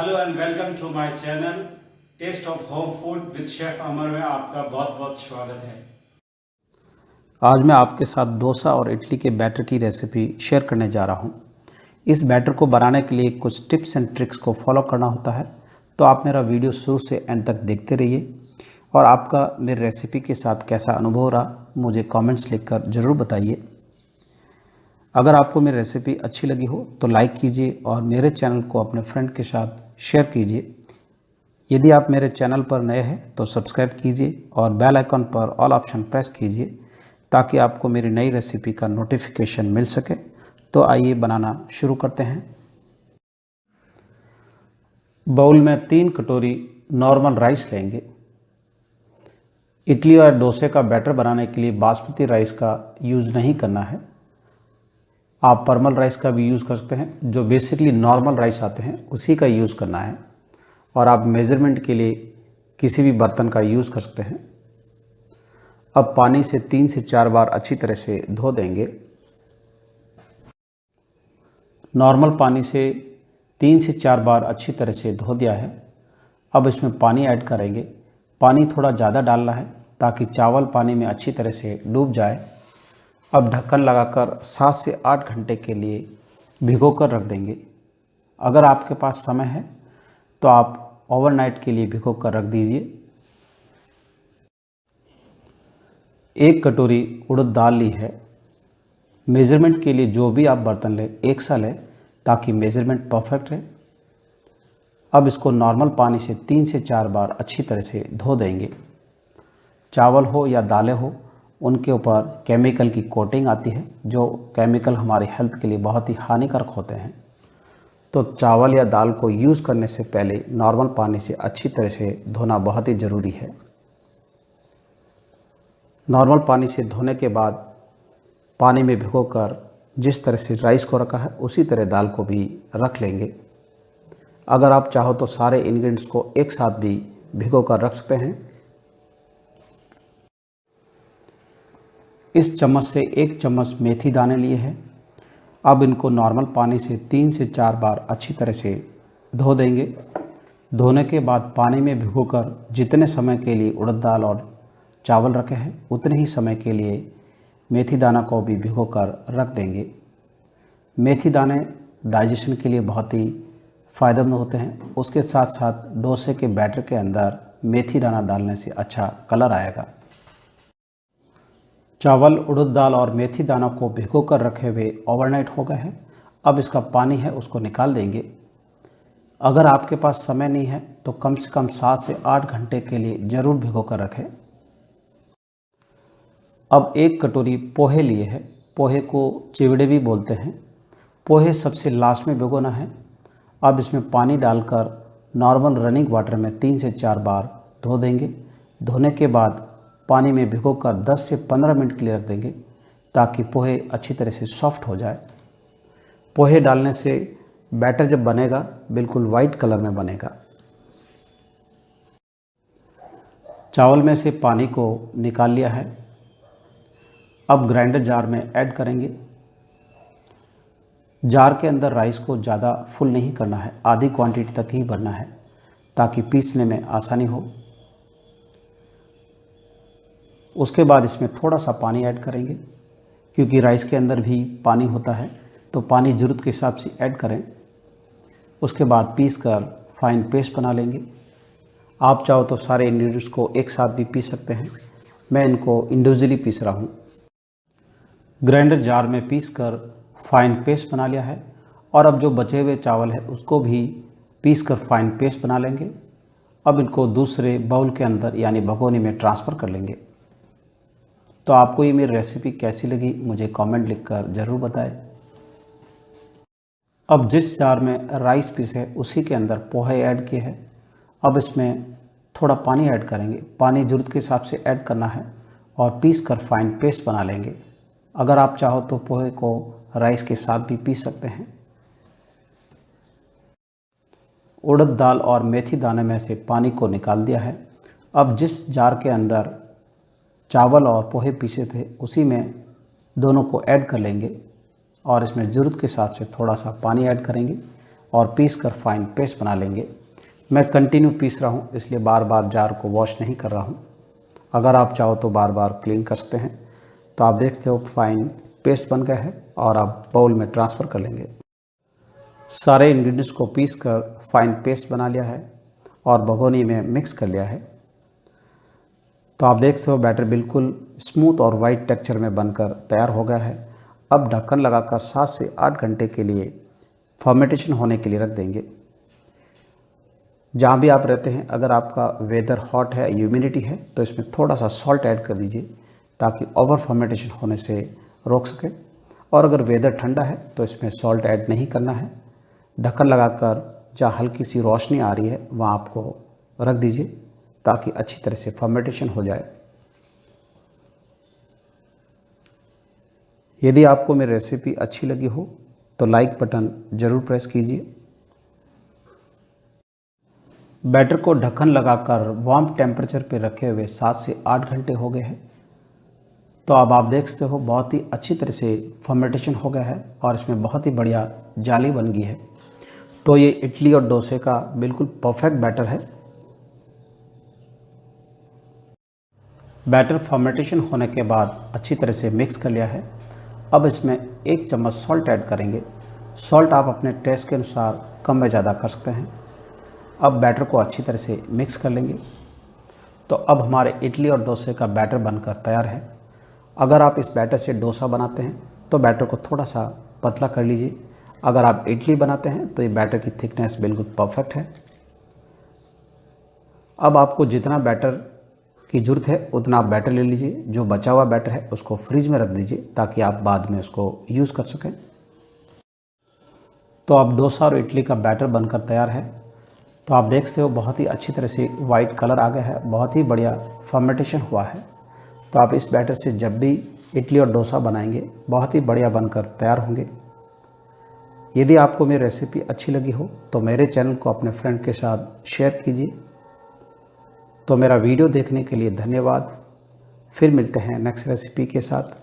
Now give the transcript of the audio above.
Hello and welcome to my channel taste of home food with chef Amar में आपका बहुत बहुत स्वागत है। आज मैं आपके साथ डोसा और इडली के बैटर की रेसिपी शेयर करने जा रहा हूँ। इस बैटर को बनाने के लिए कुछ टिप्स एंड ट्रिक्स को फॉलो करना होता है, तो आप मेरा वीडियो शुरू से एंड तक देखते रहिए और आपका मेरी रेसिपी के साथ कैसा अनुभव रहा मुझे कमेंट्स लिखकर ज़रूर बताइए। अगर आपको मेरी रेसिपी अच्छी लगी हो तो लाइक कीजिए और मेरे चैनल को अपने फ्रेंड के साथ शेयर कीजिए। यदि आप मेरे चैनल पर नए हैं तो सब्सक्राइब कीजिए और बेल आइकन पर ऑल ऑप्शन प्रेस कीजिए ताकि आपको मेरी नई रेसिपी का नोटिफिकेशन मिल सके। तो आइए बनाना शुरू करते हैं। बाउल में 3 कटोरी नॉर्मल राइस लेंगे। इडली और डोसे का बैटर बनाने के लिए बासमती राइस का यूज़ नहीं करना है। आप परमल राइस का भी यूज़ कर सकते हैं, जो बेसिकली नॉर्मल राइस आते हैं उसी का यूज़ करना है। और आप मेज़रमेंट के लिए किसी भी बर्तन का यूज़ कर सकते हैं। अब पानी से 3 से 4 बार अच्छी तरह से धो देंगे। नॉर्मल पानी से 3 से 4 बार अच्छी तरह से धो दिया है। अब इसमें पानी ऐड करेंगे। पानी थोड़ा ज़्यादा डालना है ताकि चावल पानी में अच्छी तरह से डूब जाए। अब ढक्कन लगाकर 7 से 8 घंटे के लिए भिगो कर रख देंगे। अगर आपके पास समय है तो आप ओवरनाइट के लिए भिगो कर रख दीजिए। 1 कटोरी उड़द दाल ली है। मेज़रमेंट के लिए जो भी आप बर्तन लें एक सा लें ताकि मेज़रमेंट परफेक्ट रहे। अब इसको नॉर्मल पानी से 3 से 4 बार अच्छी तरह से धो देंगे। चावल हो या दालें हो, उनके ऊपर केमिकल की कोटिंग आती है, जो केमिकल हमारी हेल्थ के लिए बहुत ही हानिकारक होते हैं। तो चावल या दाल को यूज़ करने से पहले नॉर्मल पानी से अच्छी तरह से धोना बहुत ही ज़रूरी है। नॉर्मल पानी से धोने के बाद पानी में भिगोकर जिस तरह से राइस को रखा है उसी तरह दाल को भी रख लेंगे। अगर आप चाहो तो सारे इंग्रेडिएंट्स को एक साथ भी भिगोकर रख सकते हैं। इस चम्मच से 1 चम्मच मेथी दाने लिए हैं। अब इनको नॉर्मल पानी से 3 से 4 बार अच्छी तरह से धो देंगे। धोने के बाद पानी में भिगोकर जितने समय के लिए उड़द दाल और चावल रखे हैं उतने ही समय के लिए मेथी दाना को भी भिगोकर रख देंगे। मेथी दाने डाइजेशन के लिए बहुत ही फ़ायदेमंद होते हैं। उसके साथ साथ डोसे के बैटर के अंदर मेथी दाना डालने से अच्छा कलर आएगा। चावल, उड़द दाल और मेथी दाना को भिगोकर रखे हुए ओवरनाइट हो गए हैं। अब इसका पानी है उसको निकाल देंगे। अगर आपके पास समय नहीं है तो कम से कम 7 से 8 घंटे के लिए ज़रूर भिगोकर रखें। अब 1 कटोरी पोहे लिए हैं। पोहे को चिवड़े भी बोलते हैं। पोहे सबसे लास्ट में भिगोना है। अब इसमें पानी डालकर नॉर्मल रनिंग वाटर में 3 से 4 बार धो देंगे। धोने के बाद पानी में भिगोकर 10 से 15 मिनट के लिए रख देंगे ताकि पोहे अच्छी तरह से सॉफ्ट हो जाए। पोहे डालने से बैटर जब बनेगा बिल्कुल वाइट कलर में बनेगा। चावल में से पानी को निकाल लिया है। अब ग्राइंडर जार में ऐड करेंगे। जार के अंदर राइस को ज़्यादा फुल नहीं करना है, आधी क्वांटिटी तक ही भरना है ताकि पीसने में आसानी हो। उसके बाद इसमें थोड़ा सा पानी ऐड करेंगे क्योंकि राइस के अंदर भी पानी होता है, तो पानी ज़रूरत के हिसाब से ऐड करें। उसके बाद पीस कर फाइन पेस्ट बना लेंगे। आप चाहो तो सारे इंग्रेडिएंट्स को एक साथ भी पीस सकते हैं। मैं इनको इंडिविजुअली पीस रहा हूँ। ग्राइंडर जार में पीस कर फाइन पेस्ट बना लिया है और अब जो बचे हुए चावल है उसको भी पीस कर फाइन पेस्ट बना लेंगे। अब इनको दूसरे बाउल के अंदर यानी भगोनी में ट्रांसफ़र कर लेंगे। तो आपको ये मेरी रेसिपी कैसी लगी मुझे कमेंट लिखकर ज़रूर बताएं। अब जिस जार में राइस पीसे उसी के अंदर पोहे ऐड किए हैं। अब इसमें थोड़ा पानी ऐड करेंगे। पानी ज़रूरत के हिसाब से ऐड करना है और पीस कर फाइन पेस्ट बना लेंगे। अगर आप चाहो तो पोहे को राइस के साथ भी पीस सकते हैं। उड़द दाल और मेथी दाने में से पानी को निकाल दिया है। अब जिस जार के अंदर चावल और पोहे पीसे थे उसी में दोनों को ऐड कर लेंगे और इसमें ज़रूरत के हिसाब से थोड़ा सा पानी ऐड करेंगे। और पीस कर फाइन पेस्ट बना लेंगे। मैं कंटिन्यू पीस रहा हूँ, इसलिए बार बार जार को वॉश नहीं कर रहा हूँ। अगर आप चाहो तो बार बार क्लीन कर सकते हैं। तो आप देखते हो फाइन पेस्ट बन गया है और आप बाउल में ट्रांसफ़र कर लेंगे। सारे इंग्रेडिएंट्स को पीस कर फाइन पेस्ट बना लिया है और भगोनी में मिक्स कर लिया है। तो आप देख सकते हो बैटर बिल्कुल स्मूथ और वाइट टेक्सचर में बनकर तैयार हो गया है। अब ढक्कन लगाकर 7 से 8 घंटे के लिए फर्मेंटेशन होने के लिए रख देंगे। जहाँ भी आप रहते हैं, अगर आपका वेदर हॉट है, ह्यूमिडिटी है, तो इसमें थोड़ा सा सॉल्ट ऐड कर दीजिए ताकि ओवर फर्मेंटेशन होने से रोक सके। और अगर वेदर ठंडा है तो इसमें सॉल्ट ऐड नहीं करना है। ढक्कन लगाकर जहाँ हल्की सी रोशनी आ रही है वहाँ आपको रख दीजिए ताकि अच्छी तरह से फर्मेंटेशन हो जाए। यदि आपको मेरी रेसिपी अच्छी लगी हो तो लाइक बटन ज़रूर प्रेस कीजिए। बैटर को ढक्कन लगाकर वार्म टेम्परेचर पर रखे हुए 7 से 8 घंटे हो गए हैं। तो अब आप देख सकते हो बहुत ही अच्छी तरह से फर्मेंटेशन हो गया है और इसमें बहुत ही बढ़िया जाली बन गई है। तो ये इडली और डोसे का बिल्कुल परफेक्ट बैटर है। बैटर फर्मेंटेशन होने के बाद अच्छी तरह से मिक्स कर लिया है। अब इसमें 1 चम्मच सॉल्ट ऐड करेंगे। सॉल्ट आप अपने टेस्ट के अनुसार कम में ज़्यादा कर सकते हैं। अब बैटर को अच्छी तरह से मिक्स कर लेंगे। तो अब हमारे इडली और डोसे का बैटर बनकर तैयार है। अगर आप इस बैटर से डोसा बनाते हैं तो बैटर को थोड़ा सा पतला कर लीजिए। अगर आप इडली बनाते हैं तो ये बैटर की थिकनेस बिल्कुल परफेक्ट है। अब आपको जितना बैटर की ज़रूरत है उतना आप बैटर ले लीजिए। जो बचा हुआ बैटर है उसको फ्रिज में रख दीजिए ताकि आप बाद में उसको यूज़ कर सकें। तो अब डोसा और इडली का बैटर बनकर तैयार है। तो आप देख सकते हो बहुत ही अच्छी तरह से वाइट कलर आ गया है, बहुत ही बढ़िया फर्मेंटेशन हुआ है। तो आप इस बैटर से जब भी इडली और डोसा बनाएंगे बहुत ही बढ़िया बनकर तैयार होंगे। यदि आपको मेरी रेसिपी अच्छी लगी हो तो मेरे चैनल को अपने फ्रेंड के साथ शेयर कीजिए। तो मेरा वीडियो देखने के लिए धन्यवाद। फिर मिलते हैं नेक्स्ट रेसिपी के साथ।